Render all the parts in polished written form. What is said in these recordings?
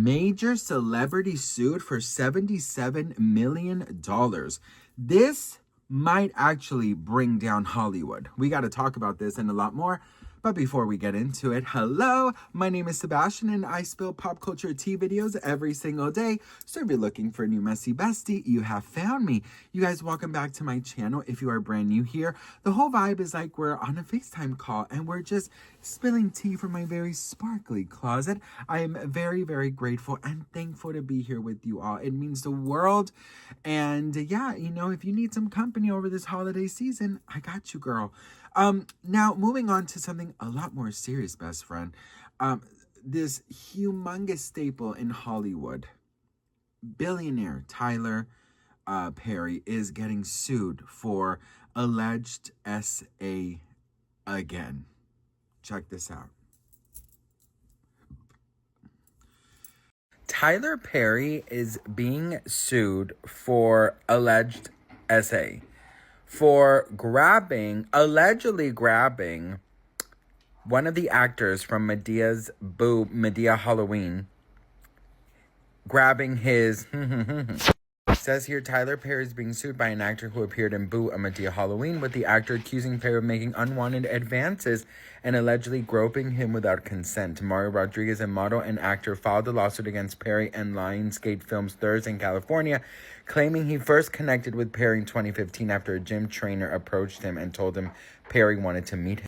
Major celebrity sued for $77 million. This might actually bring down Hollywood. We got to talk about this and a lot more. But before we get into it, hello, my name is Sebastian and I spill pop culture tea videos every single day. So if you're looking for a new messy bestie, you have found me. You guys, welcome back to my channel. If you are brand new here, the whole vibe is like we're on a FaceTime call and we're just spilling tea from my very sparkly closet. I am very, very grateful and thankful to be here with you all. It means the world. And yeah, you know, if you need some company over this holiday season, I got you, girl. Now moving on to something a lot more serious, best friend. This humongous staple in Hollywood, billionaire Tyler Perry is getting sued for alleged SA again. Check this out. Tyler Perry is being sued for alleged SA. For allegedly grabbing one of the actors from Medea Halloween, grabbing his says here Tyler Perry is being sued by an actor who appeared in Boo, a Medea Halloween, with the actor accusing Perry of making unwanted advances and allegedly groping him without consent. Mario Rodriguez, a model and actor, filed a lawsuit against Perry and Lionsgate Films Thursday in California, claiming he first connected with Perry in 2015 after a gym trainer approached him and told him Perry wanted to meet him.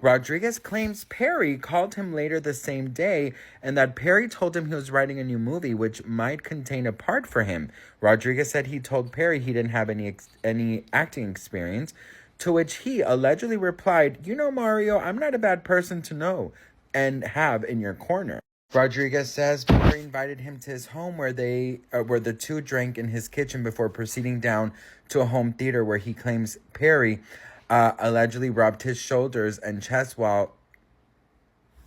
Rodriguez claims Perry called him later the same day and that Perry told him he was writing a new movie which might contain a part for him. Rodriguez said he told Perry he didn't have any acting experience, to which he allegedly replied, "You know, Mario, I'm not a bad person to know and have in your corner." Rodriguez says Perry invited him to his home where the two drank in his kitchen before proceeding down to a home theater where he claims Perry allegedly rubbed his shoulders and chest while...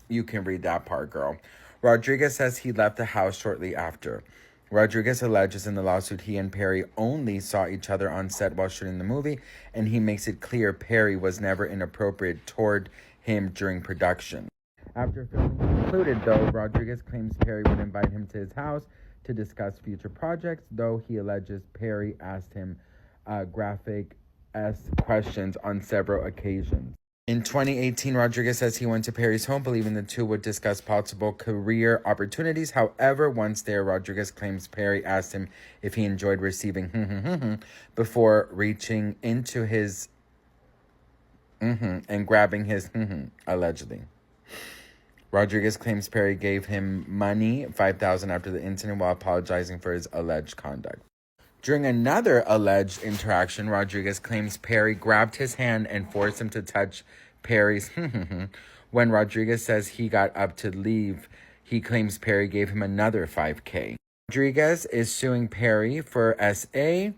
You can read that part, girl. Rodriguez says he left the house shortly after. Rodriguez alleges in the lawsuit he and Perry only saw each other on set while shooting the movie, and he makes it clear Perry was never inappropriate toward him during production. After filming concluded, though, Rodriguez claims Perry would invite him to his house to discuss future projects, though he alleges Perry asked him graphic questions on several occasions. In 2018, Rodriguez says he went to Perry's home, believing the two would discuss possible career opportunities. However, once there, Rodriguez claims Perry asked him if he enjoyed receiving before reaching into his and grabbing his allegedly. Rodriguez claims Perry gave him money, $5,000, after the incident while apologizing for his alleged conduct. During another alleged interaction, Rodriguez claims Perry grabbed his hand and forced him to touch Perry's When Rodriguez says he got up to leave, he claims Perry gave him another $5,000. Rodriguez is suing Perry for SA,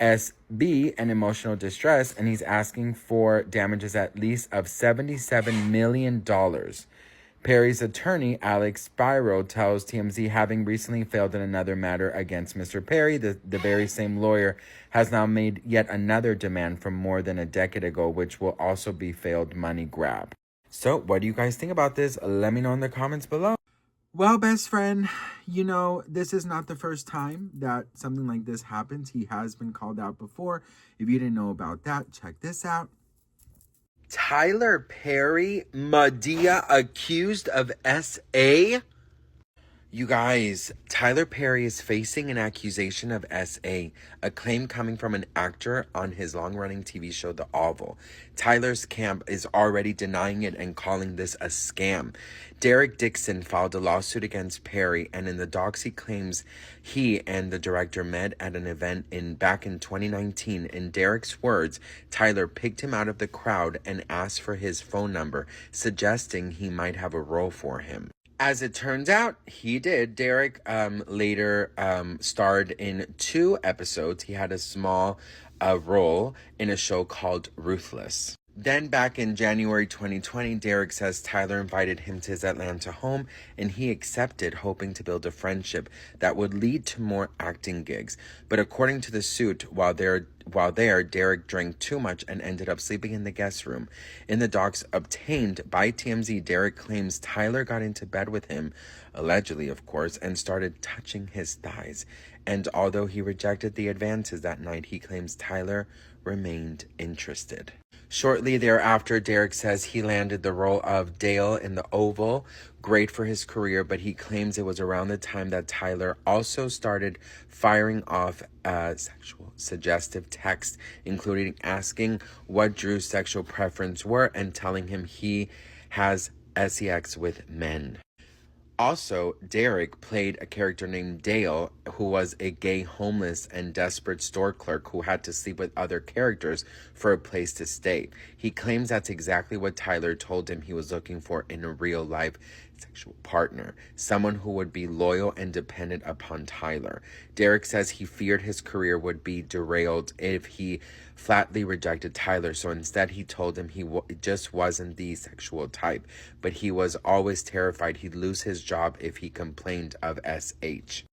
SB, and emotional distress, and he's asking for damages at least of $77 million. Perry's attorney, Alex Spiro, tells TMZ, having recently failed in another matter against Mr. Perry, the very same lawyer has now made yet another demand from more than a decade ago, which will also be failed money grab. So, what do you guys think about this? Let me know in the comments below. Well, best friend, you know, this is not the first time that something like this happens. He has been called out before. If you didn't know about that, check this out. Tyler Perry, Medea accused of SA? You guys, Tyler Perry is facing an accusation of SA, a claim coming from an actor on his long-running TV show, The Oval. Tyler's camp is already denying it and calling this a scam. Derek Dixon filed a lawsuit against Perry, and in the docs he claims he and the director met at an event back in 2019. In Derek's words, Tyler picked him out of the crowd and asked for his phone number, suggesting he might have a role for him. As it turns out, he did. Derek later starred in 2 episodes. He had a small role in a show called Ruthless. Then back in January 2020, Derek says Tyler invited him to his Atlanta home and he accepted, hoping to build a friendship that would lead to more acting gigs. But according to the suit, while there, Derek drank too much and ended up sleeping in the guest room. In the docs obtained by TMZ, Derek claims Tyler got into bed with him, allegedly of course, and started touching his thighs. And although he rejected the advances that night, he claims Tyler remained interested. Shortly thereafter, Derek says he landed the role of Dale in The Oval. Great for his career, but he claims it was around the time that Tyler also started firing off sexual suggestive texts, including asking what Drew's sexual preference were and telling him he has sex with men. Also, Derek played a character named Dale, who was a gay, homeless, and desperate store clerk who had to sleep with other characters for a place to stay. He claims that's exactly what Tyler told him he was looking for in a real-life sexual partner, someone who would be loyal and dependent upon Tyler. Derek says he feared his career would be derailed if he flatly rejected Tyler, so instead he told him he just wasn't the sexual type, but he was always terrified he'd lose his job if he complained of SH.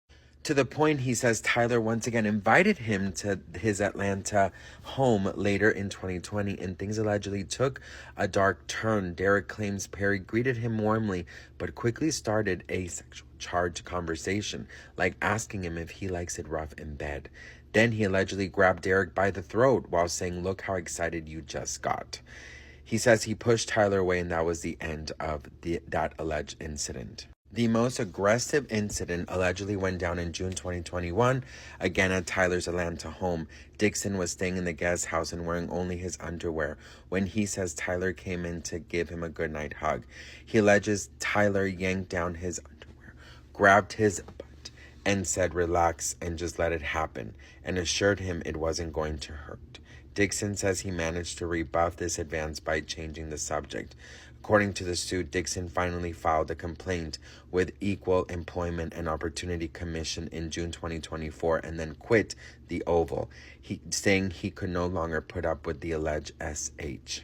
To the point, he says Tyler once again invited him to his Atlanta home later in 2020, and things allegedly took a dark turn. Derek claims Perry greeted him warmly, but quickly started a sexual charged conversation, like asking him if he likes it rough in bed. Then he allegedly grabbed Derek by the throat while saying, "Look how excited you just got." He says he pushed Tyler away, and that was the end of that alleged incident. The most aggressive incident allegedly went down in June 2021, again at Tyler's Atlanta home. Dixon was staying in the guest house and wearing only his underwear when he says Tyler came in to give him a goodnight hug. He alleges Tyler yanked down his underwear, grabbed his butt, and said relax and just let it happen, and assured him it wasn't going to hurt. Dixon says he managed to rebuff this advance by changing the subject. According to the suit, Dixon finally filed a complaint with Equal Employment and Opportunity Commission in June 2024 and then quit The Oval, saying he could no longer put up with the alleged SH.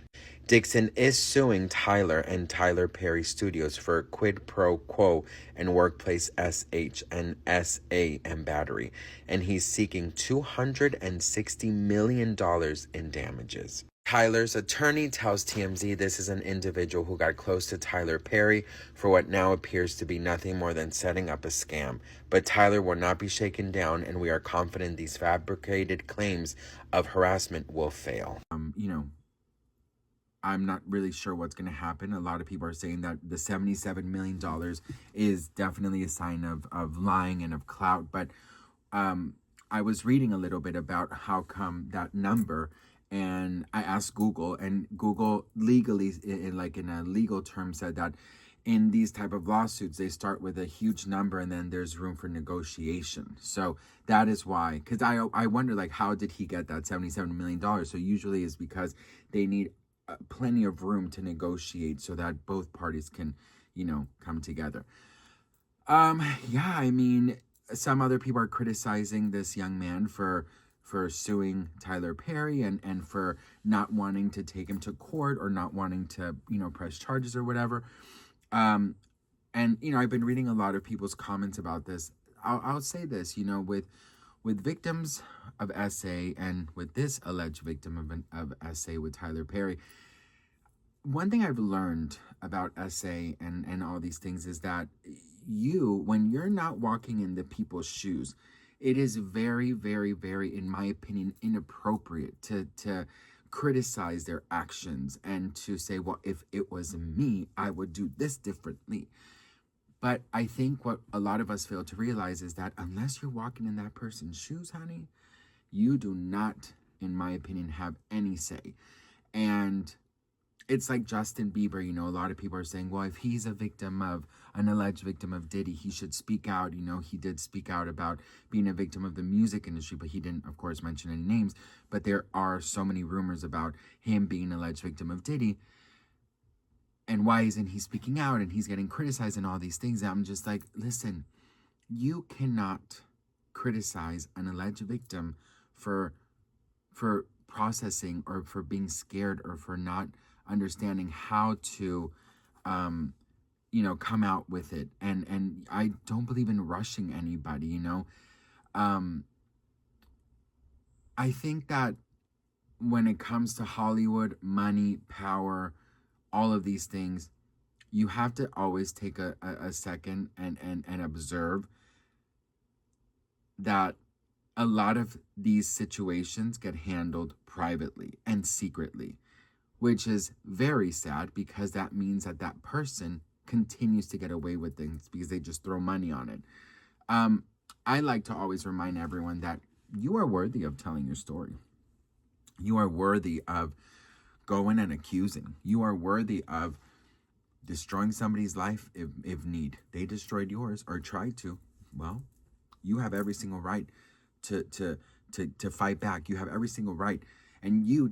Dixon is suing Tyler and Tyler Perry Studios for quid pro quo and workplace SH and SA and battery, and he's seeking $260 million in damages. Tyler's attorney tells TMZ this is an individual who got close to Tyler Perry for what now appears to be nothing more than setting up a scam. But Tyler will not be shaken down, and we are confident these fabricated claims of harassment will fail. I'm not really sure what's going to happen. A lot of people are saying that the $77 million is definitely a sign of lying and of clout. But I was reading a little bit about how come that number, and I asked Google, and Google legally, in a legal term, said that in these type of lawsuits, they start with a huge number and then there's room for negotiation. So that is why, because I wonder, like, how did he get that $77 million? So usually it's because they need plenty of room to negotiate so that both parties can, come together. Yeah, I mean, some other people are criticizing this young man for suing Tyler Perry and for not wanting to take him to court or not wanting to, press charges or whatever. And, I've been reading a lot of people's comments about this. I'll say this, with victims of SA and with this alleged victim of SA with Tyler Perry, one thing I've learned about SA and all these things is that when you're not walking in the people's shoes, it is very, very, very, in my opinion, inappropriate to criticize their actions and to say, well, if it was me, I would do this differently. But I think what a lot of us fail to realize is that unless you're walking in that person's shoes, honey, you do not, in my opinion, have any say. And it's like Justin Bieber, a lot of people are saying, well, if he's an alleged victim of Diddy, he should speak out. He did speak out about being a victim of the music industry, but he didn't, of course, mention any names. But there are so many rumors about him being an alleged victim of Diddy. And why isn't he speaking out? And he's getting criticized and all these things. I'm just like, listen, you cannot criticize an alleged victim for processing, or for being scared, or for not understanding how to come out with it. And I don't believe in rushing anybody. I think that when it comes to Hollywood, money, power, all of these things, you have to always take a second and observe that a lot of these situations get handled privately and secretly, which is very sad, because that means that that person continues to get away with things because they just throw money on it. I like to always remind everyone that you are worthy of telling your story. You are worthy of going and accusing. You are worthy of destroying somebody's life if need. They destroyed yours or tried to. Well, you have every single right to fight back. You have every single right, and you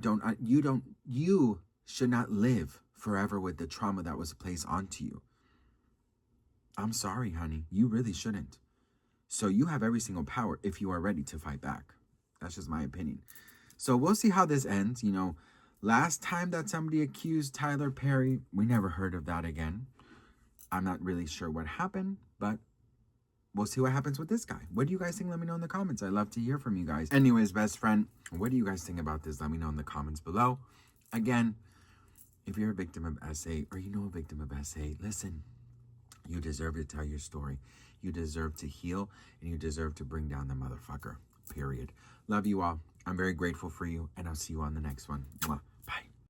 should not live forever with the trauma that was placed onto you. I'm sorry, honey. You really shouldn't. So you have every single power if you are ready to fight back. That's just my opinion. So we'll see how this ends. Last time that somebody accused Tyler Perry, we never heard of that again. I'm not really sure what happened, but we'll see what happens with this guy. What do you guys think? Let me know in the comments. I'd love to hear from you guys. Anyways, best friend, what do you guys think about this? Let me know in the comments below. Again, if you're a victim of SA, or you know a victim of SA, listen, you deserve to tell your story. You deserve to heal, and you deserve to bring down the motherfucker, period. Love you all. I'm very grateful for you, and I'll see you on the next one. Mwah.